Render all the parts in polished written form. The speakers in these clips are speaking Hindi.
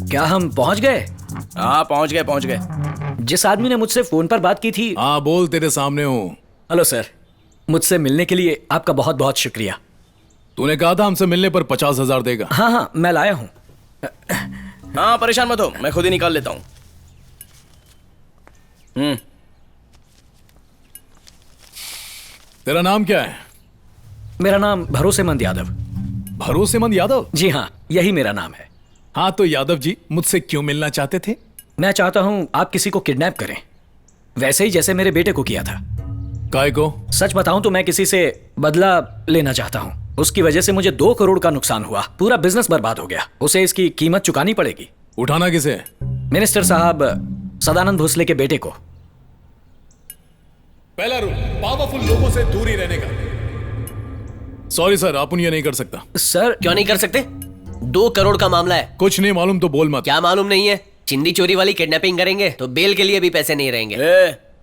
क्या हम पहुंच गए? हाँ पहुंच गए। जिस आदमी ने मुझसे फोन पर बात की थी। हाँ बोल, तेरे सामने हूँ। हेलो सर, मुझसे मिलने के लिए आपका बहुत बहुत शुक्रिया। तूने कहा था हमसे मिलने पर 50,000 देगा। हाँ मैं लाया हूँ। हाँ परेशान मत हो, मैं खुद ही निकाल लेता हूँ। तेरा नाम क्या है? मेरा नाम भरोसेमंद यादव। भरोसेमंद यादव? जी हाँ, यही मेरा नाम है। हाँ तो यादव जी, मुझसे क्यों मिलना चाहते थे? मैं चाहता हूँ आप किसी को किडनैप करें, वैसे ही जैसे मेरे बेटे को किया था। काय को? सच बताऊं तो मैं किसी से बदला लेना चाहता हूँ। उसकी वजह से मुझे 2 करोड़ का नुकसान हुआ, पूरा बिजनेस बर्बाद हो गया। उसे इसकी कीमत चुकानी पड़ेगी। उठाना किसे? मिनिस्टर साहब सदानंद भोसले के बेटे को। पहला रूल, पावरफुल लोगों से दूरी रहने का। सॉरी सर, आप ये नहीं कर सकता। सर क्यों नहीं कर सकते? 2 करोड़ का मामला है। कुछ नहीं मालूम तो बोल मत। क्या मालूम नहीं है? चिंदी चोरी वाली किडनैपिंग करेंगे तो बेल के लिए भी पैसे नहीं रहेंगे।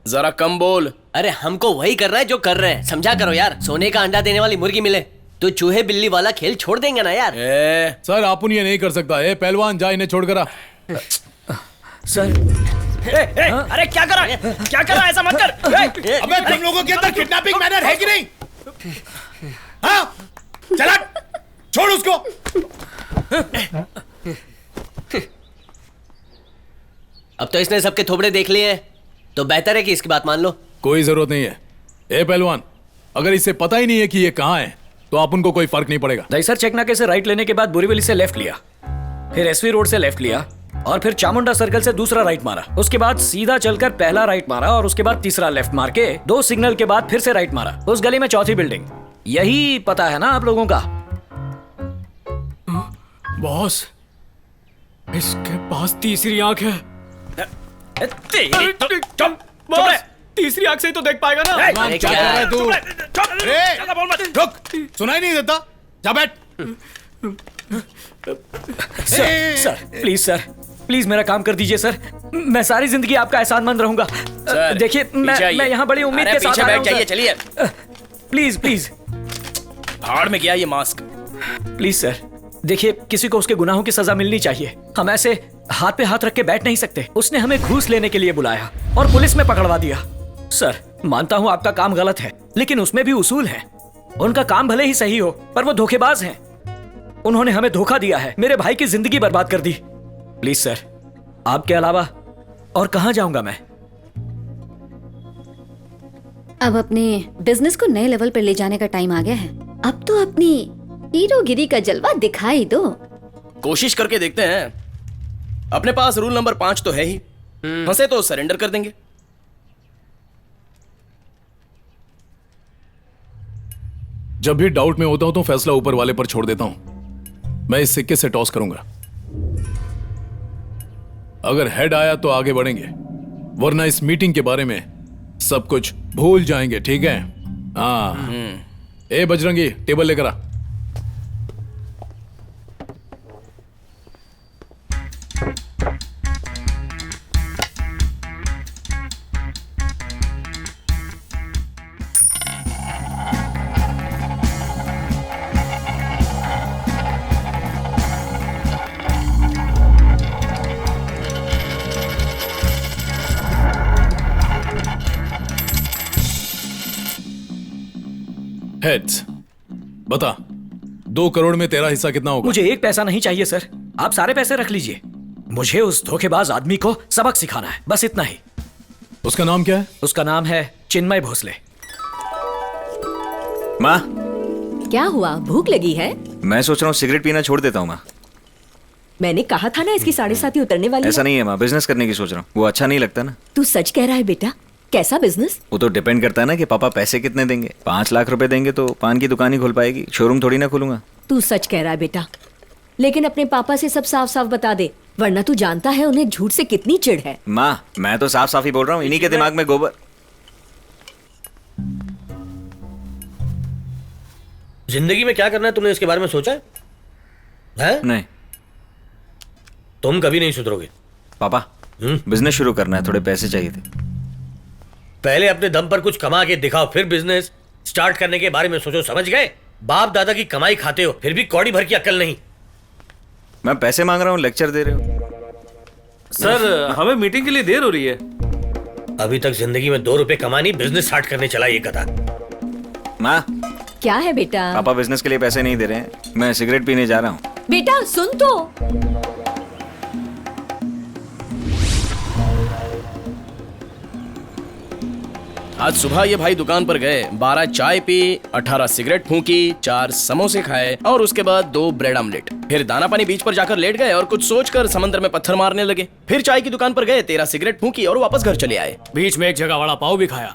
जरा कम बोल। अरे हमको वही करना है जो कर रहे हैं, समझा करो यार। सोने का अंडा देने वाली मुर्गी मिले तो चूहे बिल्ली वाला खेल छोड़ देंगे ना यार। सर आप ये नहीं कर सकता। पहलवान जा, इन्हें छोड़कर आ। सर अरे क्या करा ऐसा मत कर। अबे तुम लोगों के अंदर किडनैपिंग मैनर है कि नहीं? हाँ? चला, छोड़ उसको। अब तो इसने सबके थोबड़े देख लिए हैं, तो बेहतर है कि इसकी बात मान लो। कोई जरूरत नहीं है। पहलवान, अगर इसे पता ही नहीं है कि ये कहाँ है तो आप उनको कोई फर्क नहीं पड़ेगा। दहीसर चेकनाके से राइट लेने के बाद बोरीवली से लेफ्ट लिया, फिर एसवी रोड से लेफ्ट लिया और फिर चामुंडा सर्कल से दूसरा राइट मारा। उसके बाद सीधा चलकर पहला राइट मारा और उसके बाद तीसरा लेफ्ट मार के 2 सिग्नल के बाद फिर से राइट मारा। उस गली में चौथी बिल्डिंग। यही पता है ना आप लोगों का? बॉस, इसके पास तीसरी आंख है। बॉस, तीसरी आंख से ही तो देख पाएगा ना। अरे क्या कर रहा है तू? रुक, सुनाई नहीं देता? जा बैठ। सर प्लीज मेरा काम कर दीजिए सर। मैं सारी जिंदगी आपका एहसानमंद रहूंगा। देखिए मैं यहाँ बड़ी उम्मीद के साथ आया हूं सर। चलिए। प्लीज भाड़ में गया ये मास्क। प्लीज सर, देखिए किसी को उसके गुनाहों की सजा मिलनी चाहिए। हम ऐसे हाथ पे हाथ रख के बैठ नहीं सकते। उसने हमें घूस लेने के लिए बुलाया और पुलिस में पकड़वा दिया। सर मानता हूँ आपका काम गलत है, लेकिन उसमें भी उसूल है। उनका काम भले ही सही हो पर वो धोखेबाज हैं। उन्होंने हमें धोखा दिया है, मेरे भाई की जिंदगी बर्बाद कर दी। प्लीज सर, आपके अलावा और कहां जाऊंगा मैं? अब अपने बिजनेस को नए लेवल पर ले जाने का टाइम आ गया है। अब तो अपनी हीरोगिरी का जलवा दिखाई दो। कोशिश करके देखते हैं। अपने पास रूल नंबर 5 तो है ही। फंसे तो सरेंडर कर देंगे। जब भी डाउट में होता हूं तो फैसला ऊपर वाले पर छोड़ देता हूं। मैं इस सिक्के से टॉस करूंगा। अगर हेड आया तो आगे बढ़ेंगे, वरना इस मीटिंग के बारे में सब कुछ भूल जाएंगे। ठीक है? हाँ। बजरंगी, टेबल लेकर आ। हेड्स, बता 2 करोड़ में तेरा हिस्सा कितना होगा? मुझे 1 पैसा नहीं चाहिए सर, आप सारे पैसे रख लीजिए। मुझे उस धोखेबाज आदमी को सबक सिखाना है, बस इतना ही। उसका नाम क्या है? उसका नाम है चिन्मय भोसले। माँ, क्या हुआ? भूख लगी है? मैं सोच रहा हूँ सिगरेट पीना छोड़ देता हूँ माँ। मैंने कहा था ना इसकी 7.5 उतरने वाली ऐसा है। नहीं है माँ, बिजनेस करने की सोच रहा हूँ। वो अच्छा नहीं लगता ना। तू सच कह रहा है बेटा? कैसा बिजनेस? वो तो डिपेंड करता है ना कि पापा पैसे कितने देंगे। 5 लाख रुपए देंगे तो पान की दुकान ही खोल पाएगी, शोरूम थोड़ी ना खोलूंगा। तू सच कह रहा है बेटा, लेकिन अपने पापा से सब साफ साफ बता दे, वरना तू जानता है उन्हें झूठ से कितनी चिढ़ है। माँ, मैं तो साफ साफ ही बोल रहा हूँ। इन्हीं के दिमाग में गोबर। जिंदगी में क्या करना है तुमने इसके बारे में सोचा है? नहीं। तुम कभी नहीं सुधरोगे। पापा, बिजनेस शुरू करना है, थोड़े पैसे चाहिए थे। पहले अपने दम पर कुछ कमा के दिखाओ, फिर बिजनेस स्टार्ट करने के बारे में सोचो, समझ गए? बाप दादा की कमाई खाते हो, फिर भी कौड़ी भर की अक्ल नहीं। मैं पैसे मांग रहा हूँ, लेक्चर दे रहे हो। सर हमें मीटिंग के लिए देर हो रही है। अभी तक जिंदगी में 2 रुपए कमानी, बिजनेस स्टार्ट करने चला ये गधा। माँ, क्या है बेटा? पापा बिजनेस के लिए पैसे नहीं दे रहे हैं, मैं सिगरेट पीने जा रहा हूँ। बेटा सुन तो। आज सुबह ये भाई दुकान पर गए, 12 चाय पी, 18 सिगरेट फूंकी, 4 समोसे खाए और उसके बाद 2 ब्रेड आमलेट। फिर दाना पानी बीच पर जाकर लेट गए और कुछ सोचकर समंदर में पत्थर मारने लगे। फिर चाय की दुकान पर गए, 13 सिगरेट फूंकी और वापस घर चले आए। बीच में एक जगह वड़ा पाव भी खाया।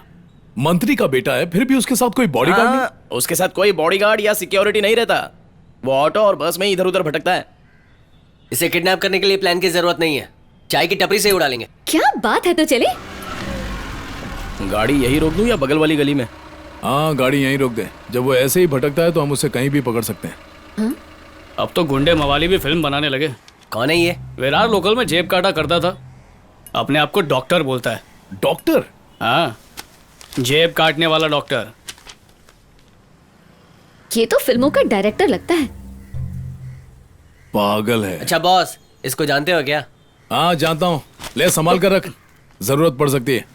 मंत्री का बेटा है, फिर भी उसके साथ कोई बॉडीगार्ड नहीं। उसके साथ कोई बॉडीगार्ड या सिक्योरिटी नहीं रहता, वो ऑटो और बस में इधर उधर भटकता है। इसे किडनैप करने के लिए प्लान की जरूरत नहीं है, चाय की टपरी से ही उड़ा लेंगे। क्या बात है, तो चले। गाड़ी यही रोक दूं या बगल वाली गली में? हाँ, गाड़ी यहीं रोक दे। जब वो ऐसे ही भटकता है तो हम उसे कहीं भी पकड़ सकते हैं। अब तो गुंडे मवाली भी फिल्म बनाने लगे। कौन है ये? विरार लोकल में जेब काटा करता था, अपने आप को डॉक्टर बोलता है। डॉक्टर? हाँ, जेब काटने वाला डॉक्टर। ये तो फिल्मों का डायरेक्टर लगता है। पागल है। अच्छा बॉस, इसको जानते हो क्या? हाँ जानता हूँ, ले संभाल कर रख, जरूरत पड़ सकती है।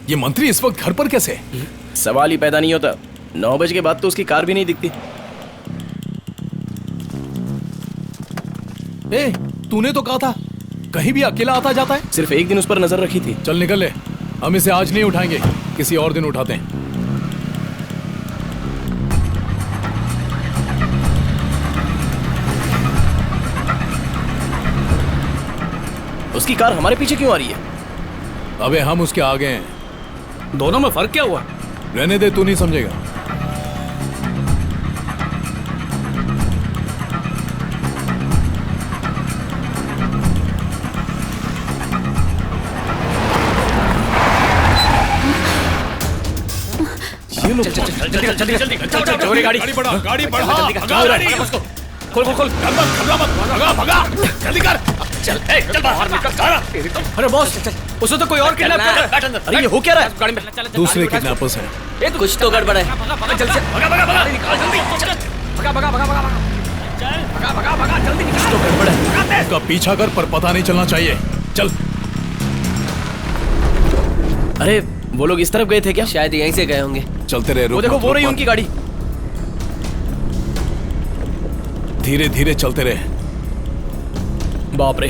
ये मंत्री इस वक्त घर पर कैसे है? सवाल ही पैदा नहीं होता। 9 बजे के बाद तो उसकी कार भी नहीं दिखती। ए, तूने तो कहा था कहीं भी अकेला आता जाता है। सिर्फ एक दिन उस पर नजर रखी थी। चल निकल ले, हम इसे आज नहीं उठाएंगे, किसी और दिन उठाते हैं। उसकी कार हमारे पीछे क्यों आ रही है? अबे हम उसके आगे हैं। दोनों में फर्क क्या हुआ? रहने दे, तू नहीं समझेगा। जल्दी गाड़ी बढ़ा, गाड़ी बढ़ा। खोल खोल खोल, भगा भगा, जल्दी कर। चल चल बाहर निकल। अरे बॉस, उसे तो कोई और किडनैप कर रहा है। अरे ये हो क्या रहा है? गाड़ी में दूसरे किडनैपर्स हैं। कुछ तो गड़बड़ है। जल्दी से भगा भगा भगा, निकाल जल्दी। भगा भगा भगा भगा भगा भगा भगा, जल्दी निकाल। तो गड़बड़ है। उसका पीछा कर, पर पता नहीं चलना चाहिए। चल। अरे वो लोग इस तरफ गए थे क्या? शायद यहीं से गए होंगे। चलते रहे। वो देखो, वो रही उनकी गाड़ी। धीरे धीरे चलते रहे। बाप रे,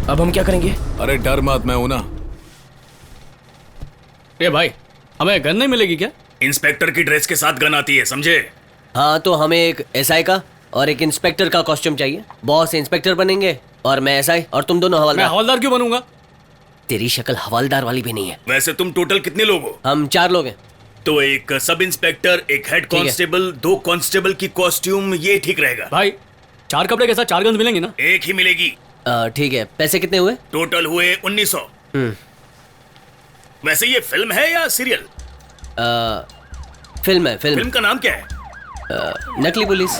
अब हम क्या करेंगे? अरे डर मत, मैं हूं ना। ए भाई, हमें गन नहीं मिलेगी क्या? इंस्पेक्टर की ड्रेस के साथ गन आती है, समझे? हाँ, तो हमें एक एसआई का और एक इंस्पेक्टर का कॉस्ट्यूम चाहिए। बॉस इंस्पेक्टर बनेंगे और मैं एसआई, और तुम दोनों मैं हवलदार। हवलदार क्यों बनूंगा? तेरी शक्ल हवलदार वाली भी नहीं है। वैसे तुम टोटल कितने लोग हो? हम 4 लोग हैं। तो एक सब इंस्पेक्टर, एक हेड है। कांस्टेबल, 2 कांस्टेबल की कॉस्ट्यूम, ये ठीक रहेगा। भाई 4 कपड़े के साथ 4 गन्स मिलेंगी ना? एक ही मिलेगी। ठीक है, पैसे कितने हुए? टोटल हुए 1900। वैसे ये फिल्म है या सीरियल? फिल्म है, फिल्म। फिल्म का नाम क्या है? नकली पुलिस।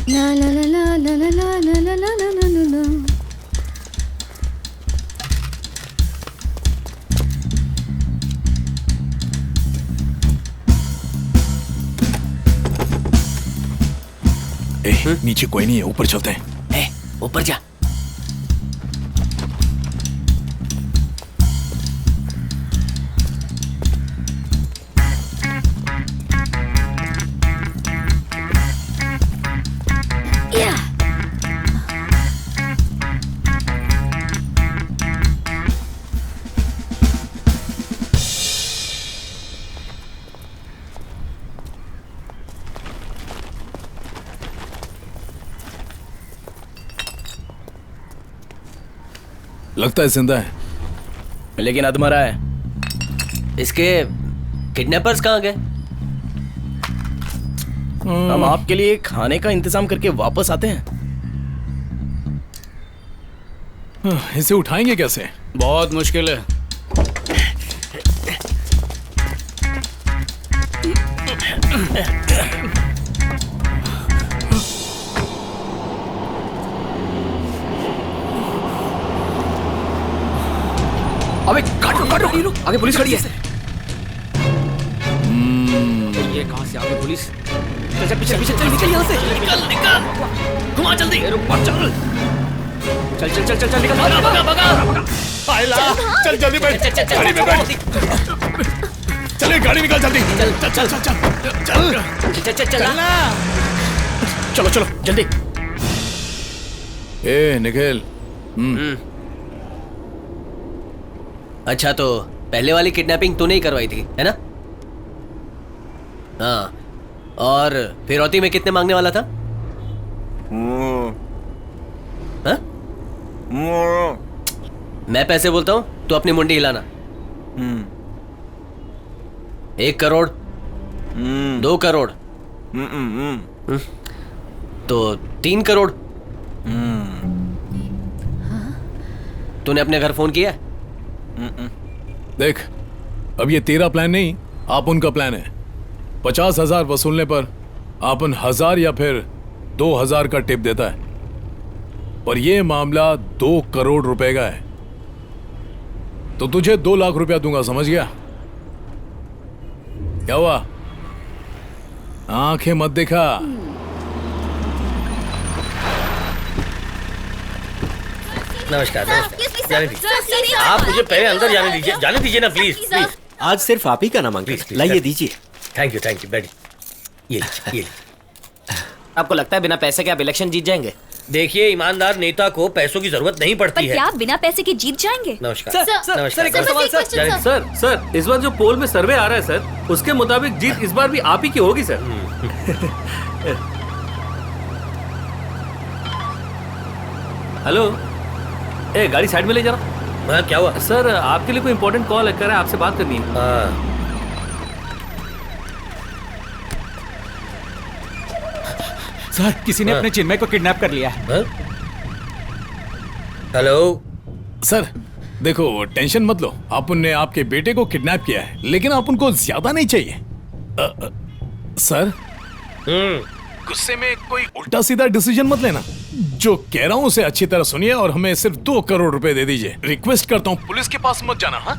ला ला ला ला ला ला ला ला ला ला ला ला ला। नीचे कोई नहीं है, ऊपर चलते हैं। ऊपर जा। या। लगता है जिंदा है, लेकिन अधमरा है। इसके किडनैपर्स कहाँ गए? हम आपके लिए खाने का इंतजाम करके वापस आते हैं। इसे उठाएंगे कैसे? बहुत मुश्किल है। अबे काट लो आगे पुलिस खड़ी है। ये कहां से आ गई पुलिस? चल पीछे पीछे चल, निकल यहाँ से, निकल घुमा जल्दी, रुक मत चल निकल, भगा आइला, चल जल्दी बैठ, गाड़ी में बैठ। चले गाड़ी निकाल जल्दी, चल चलो जल्दी। ए निखिल, अच्छा तो पहले वाली किडनैपिंग तूने ही करवाई थी, है ना? हाँ, और फिरौती में कितने मांगने वाला था? हाँ? मैं पैसे बोलता हूँ, तू अपनी मुंडी हिलाना। 1 करोड़, 2 करोड़, तो 3 करोड़। तूने अपने घर फोन किया? देख, अब ये तेरा प्लान नहीं, आप उनका प्लान है। 50,000 वसूलने पर आपन 1,000 या फिर 2,000 का टिप देता है, पर यह मामला 2 करोड़ रुपए का है, तो तुझे 2 लाख रुपया दूंगा, समझ गया? क्या हुआ? आंखें मत दिखा। नमस्कार जाने दीजिए, आप मुझे पहले अंदर जाने दीजिए ना प्लीज प्लीज। आज सिर्फ आप ही का नाम मांगे, लाइए दीजिए। थैंक यू बैठ। ये आपको लगता है बिना पैसे के आप इलेक्शन जीत जाएंगे? देखिए, ईमानदार नेता को पैसों की जरूरत नहीं पड़ती है। क्या आप बिना पैसे के जीत जाएंगे? नमस्कार सर, इस बार जो पोल में सर्वे आ रहा है सर, उसके मुताबिक जीत इस बार भी आप ही की होगी सर। हेलो, ए गाड़ी साइड में ले जा रहा। हाँ, क्या हुआ? सर आपके लिए कोई इंपॉर्टेंट कॉल है, कर रहा है, आपसे बात करनी है। हाँ। सर, किसी ने अपने चिन्मय को किडनैप कर लिया है। हेलो सर, देखो टेंशन मत लो, आप उनने आपके बेटे को किडनैप किया है, लेकिन आप उनको ज्यादा नहीं चाहिए। सर, गुस्से में कोई उल्टा सीधा डिसीजन मत लेना। जो कह रहा हूं उसे अच्छी तरह सुनिए और हमें सिर्फ 2 करोड़ रुपए दे दीजिए। रिक्वेस्ट करता हूं, पुलिस के पास मत जाना। हाँ,